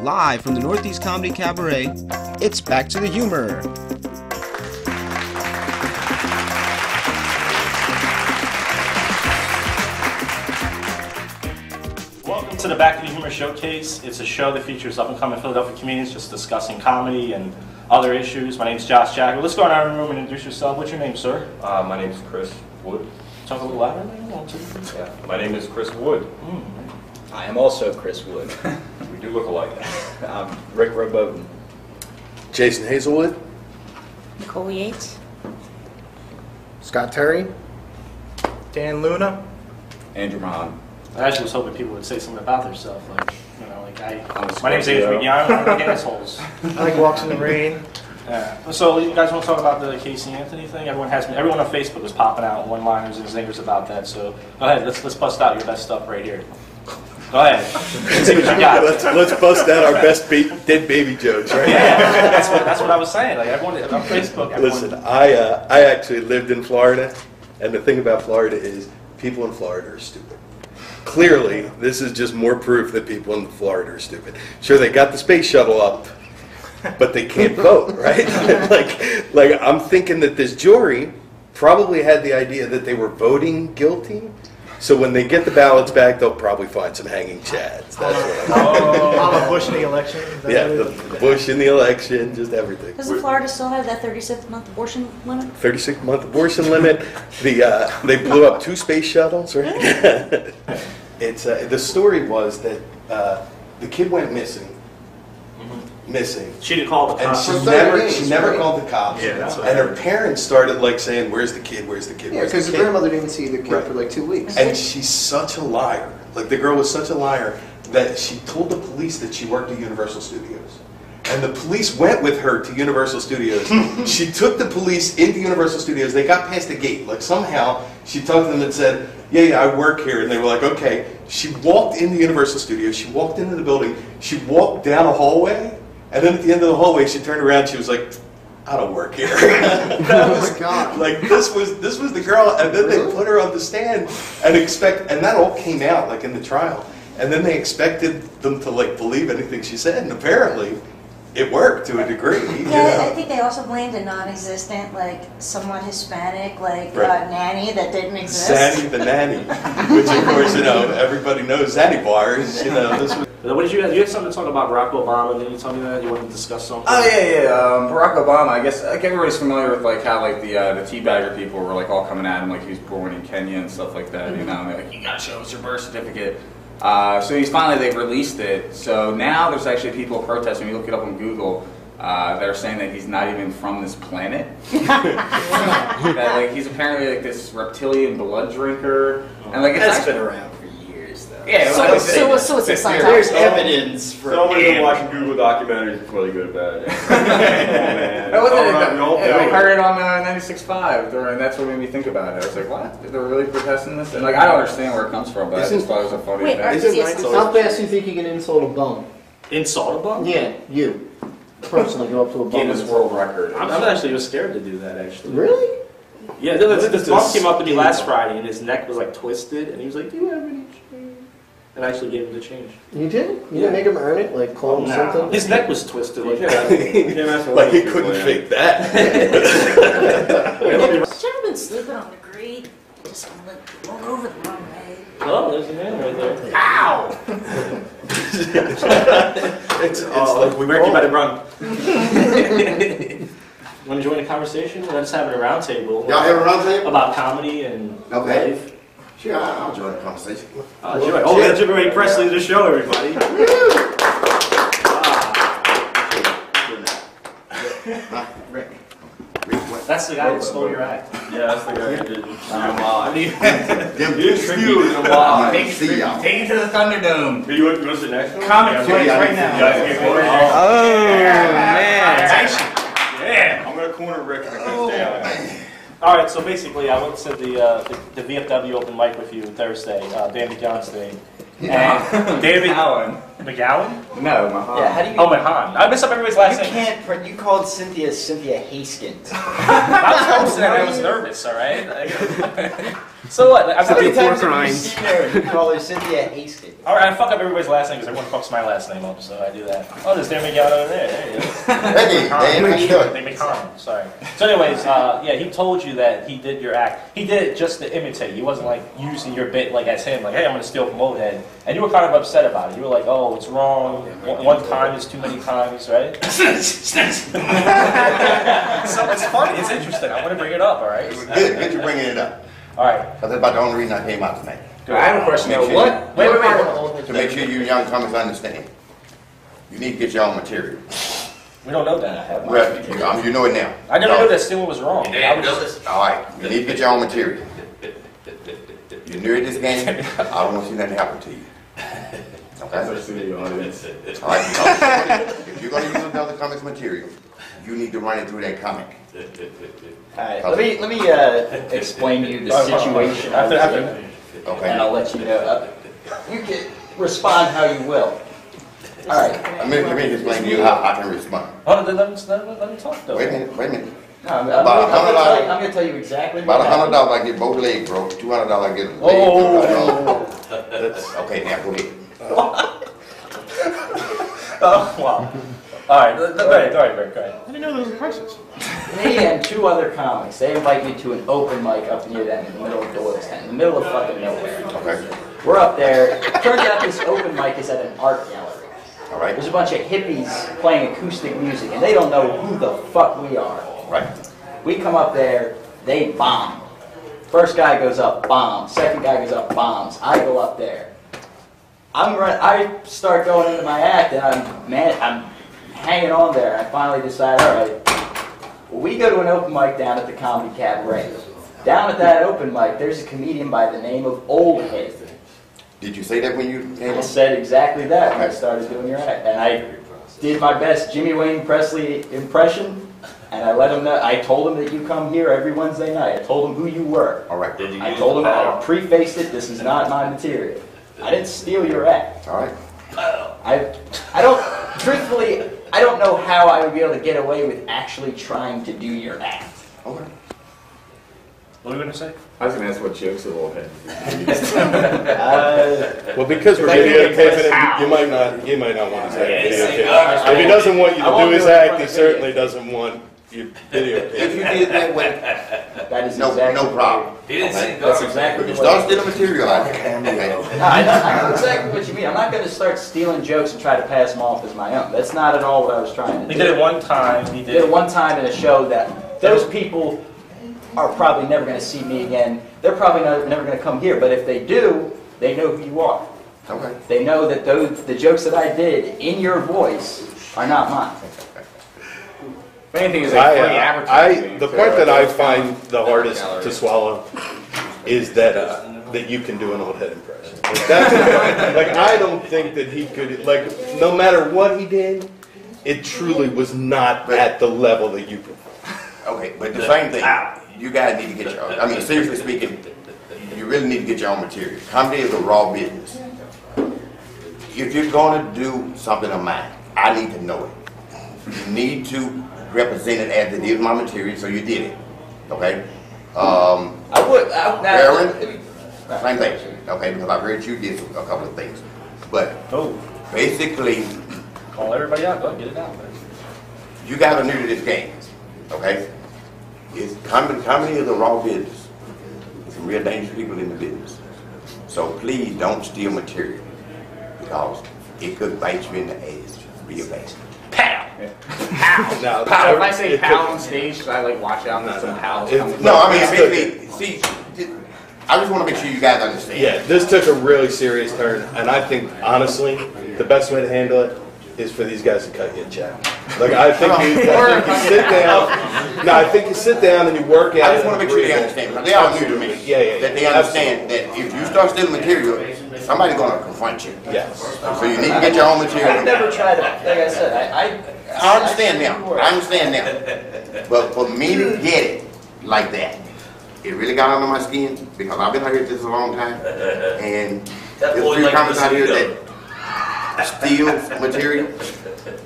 Live from the Northeast Comedy Cabaret, it's Back to the Humor. Welcome to the Back to the Humor Showcase. It's a show that features up-and-coming Philadelphia comedians just discussing comedy and other issues. My name is Josh Jagger. Let's go in our room and introduce yourself. What's your name, sir? My name is Chris Wood. Talk a little louder. Yeah, my name is Chris Wood. I am also Chris Wood. We do look alike. I'm Rick Roboden. Jason Hazelwood. Nicole Yates. Scott Terry. Dan Luna. Andrew Mahan. I actually was hoping people would say something about themselves, like, you know, like my name's Adrian. Yeah, I'm like assholes. I like walks in the rain. Yeah. So you guys want to talk about the Casey Anthony thing? Everyone on Facebook is popping out one-liners and zingers about that. So go ahead, let's bust out your best stuff right here. Go ahead. Let's see what you got. Let's bust out our best dead baby jokes, right? Yeah, that's what I was saying. Like everyone on Facebook. Listen, I actually lived in Florida, and the thing about Florida is people in Florida are stupid. Clearly, this is just more proof that people in Florida are stupid. Sure, they got the space shuttle up, but they can't vote, right? like I'm thinking that this jury probably had the idea that they were voting guilty. So when they get the ballots back, they'll probably find some hanging chads. That's what I'm Bush in the election. Yeah, the Bush in the election, just everything. Doesn't Florida still have that 36-month abortion limit? 36-month abortion limit. They blew up 2 space shuttles, right? It's the story was that the kid went missing. She didn't call the cops. And she never called the cops. Yeah, that's and her parents started like saying, "Where's the kid? Where's the kid?" Yeah, because the grandmother didn't see the kid for like 2 weeks. And she's such a liar. Like the girl was such a liar that she told the police that she worked at Universal Studios. And the police went with her to Universal Studios. She took the police into Universal Studios. They got past the gate. Like somehow she talked to them and said, yeah, I work here. And they were like, okay. She walked into Universal Studios. She walked into the building. She walked down a hallway. And then at the end of the hallway, she turned around. She was like, I don't work here. Oh my God! Like this was the girl, and then they put her on the stand and that all came out like in the trial. And then they expected them to like believe anything she said, and apparently it worked to a degree. Yeah, I think they also blamed a non-existent, like somewhat Hispanic, nanny that didn't exist. Zanny the nanny, which of course everybody knows Zanny bars. This was. What did you had something to talk about Barack Obama? Didn't you tell me that you wanted to discuss something? Oh yeah. Barack Obama. I guess everybody's familiar with like how like the teabagger people were like all coming at him like he was born in Kenya and stuff like that. You know, and they're like, you gotta show us your birth certificate. So they've released it. So now there's actually people protesting. You look it up on Google. That are saying that he's not even from this planet. That like he's apparently like this reptilian blood drinker, and like That's been around for years, though. Yeah, So it's exciting. There's evidence for. Somebody's been watching Google documentaries before they go to bed. I heard it on 96.5, and that's what made me think about it. I was like, what? They're really protesting this? And like, I don't understand where it comes from, but I just thought it was a funny thing. How fast do you think you can insult a bum? Insult a bum? Yeah, you. Personally go up to a bum. Guinness World Record. I'm actually scared to do that, actually. Really? Yeah, this bum came up to me last Friday, and his neck was like twisted, and he was like, do you have any change? And I actually gave him the change. You did? You didn't make him earn it? Like call him something? His neck was twisted. Like, like he couldn't fake that. Gentlemen sleeping on the grate, just roll over the wrong way. Oh, there's a man right there. Ow! It's like we American better run. Want to join the conversation? We're just having a round table. Y'all have a round table? About comedy and life. Sure, I'll join the conversation. Oh, we got Jimmy Ray Presley to the show, everybody. That's the guy who stole your act. Yeah, that's the guy who did. Take it to the Thunderdome. You want to sit next to him? Comic place right now. Oh, man. Yeah. I'm going to corner Rick and it goes down. All right, so basically, I went to the VFW open mic with you Thursday, Dan McGowan's thing. And David McGowan? No, Mahan. Yeah, how do you... Oh, Mahan. I messed up everybody's last name. You called Cynthia Haskins. I was hosting and I was nervous, all right? So what? I'm Cynthia not Four Crimes. You call her Cynthia Hasty. All right, I fuck up everybody's last name because everyone fucks my last name up, so I do that. Oh, there's Darren McGowan over there. There he is. Hey, Dan, how you doing? They McCon. Sorry. So, anyways, yeah, he told you that he did your act. He did it just to imitate. He wasn't like using your bit like as him, like, hey, I'm gonna steal from Old Head. And you were kind of upset about it. You were like, oh, it's wrong. One time is too many times, right? So it's funny. It's interesting. I want to bring it up. All right. Good you bringing it up. All right. Because that's about the only reason I came out tonight. I have a question. Make sure What? Wait. To make sure you young comics understand. You need to get your own material. We don't know that. Well, you know it now. I never knew that stealing was wrong. I was just, All right, you need to get your own material. You're new at this game. I don't want to see nothing happen to you. Okay? All right, if you're going to use another comic's material, you need to run it through that comic. Alright, let me explain to you the situation. Okay. And I'll let you know. You can respond how you will. Alright. Let me explain to you how I can respond. oh, let me talk though. Wait a minute. No, I'm going to tell you exactly what About happened. $100 I get both legs broke. $200 I get a leg. Okay, now go ahead. Oh, wow. All right, go ahead, Rick, go ahead. I didn't know those were prices. Me and two other comics, they invite me to an open mic up near them in the middle of Doylestown, in the middle of fucking nowhere. Okay. We're up there. Turns out this open mic is at an art gallery. All right. There's a bunch of hippies playing acoustic music, and they don't know who the fuck we are. Right. We come up there, they bomb. First guy goes up, bombs. Second guy goes up, bombs. I go up there. I start going into my act, and I'm hanging on there. I finally decide, all right, we go to an open mic down at the Comedy Cabaret. Down at that open mic, there's a comedian by the name of Old Head. Did you say that when you came I up? said exactly that when I started doing your act. And I did my best Jimmy Wayne Presley impression, and I let him know. I told him that you come here every Wednesday night. I told him who you were. All right. I told him I prefaced it, this is not my material. I didn't steal your act. All right. I don't, truthfully, I don't know how I would be able to get away with actually trying to do your act. Okay. What were you going to say? I was going to ask what jokes of Old Head. Well, because we're videotaping it, you might not want to say videotape. If he doesn't want you to do his act, he certainly doesn't want you videotaping. If you did that way, That is no exactly problem. He didn't say That's exactly You what start stealing material out there. Okay. No, I know exactly what you mean. I'm not going to start stealing jokes and try to pass them off as my own. That's not at all what I was trying to do. He did it one time. He Did it one time in a show that those people are probably never going to see me again. They're probably never going to come here. But if they do, they know who you are. Okay. They know that the jokes that I did in your voice are not mine. Main thing is like free advertising. The part that I find the hardest to swallow is that that you can do an Old Head impression. Like, I don't think that he could. Like, no matter what he did, it truly was not at the level that you performed. Okay, but the same thing. You guys need to get your own. I mean, seriously speaking, you really need to get your own material. Comedy is a raw business. If you're going to do something of mine, I need to know it. You need to represent it as it is my material, so you did it. Okay? Aaron, same thing. Okay, because I've heard you did a couple of things. But basically, Call everybody out. Go ahead, get it out. you guys are new to this game. Okay? Comedy is a raw business. There's some real dangerous people in the business. So please don't steal material, because it could bite you in the ass real bad. Pow! Now, Pow! If I say pow on stage, should I like watch out for some pals coming? No, I mean, basically, see, I just want to make sure you guys understand. Yeah, this took a really serious turn, and I think, honestly, the best way to handle it is for these guys to cut you a check. Like, I think you sit down. No, I think you sit down and you work out. I just want to make sure they understand, because they all new to me. Yeah. That they understand that if you start stealing material, somebody's going to confront you. Yes. So you need to get your own material. I've never tried to, like I said, I understand now. I understand now. But for me to get it like that, it really got under my skin, because I've been out here this a long time, and there's three comments out here that steals material.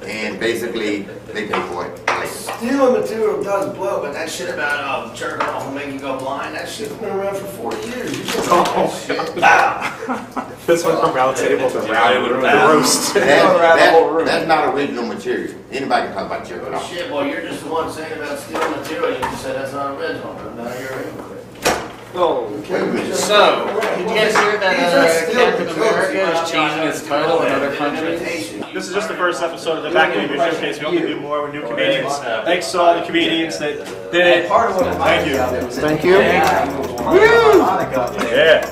and basically they pay for it later. Steel material does blow, but that shit about jerking off and making you go blind, that shit's been around for 40 years. You just This one from Roundtable to roast. That's not original material. Anybody can talk about jerking off. Shit, well, you're just the one saying about steel material. You just said that's not original, but now you're into it. So, did you guys hear that Captain America is changing his title in other countries? This is just the first episode of the Back in the Showcase. We hope to do more with new comedians. Thanks to all the comedians that did it. Thank you. Thank you. Yeah.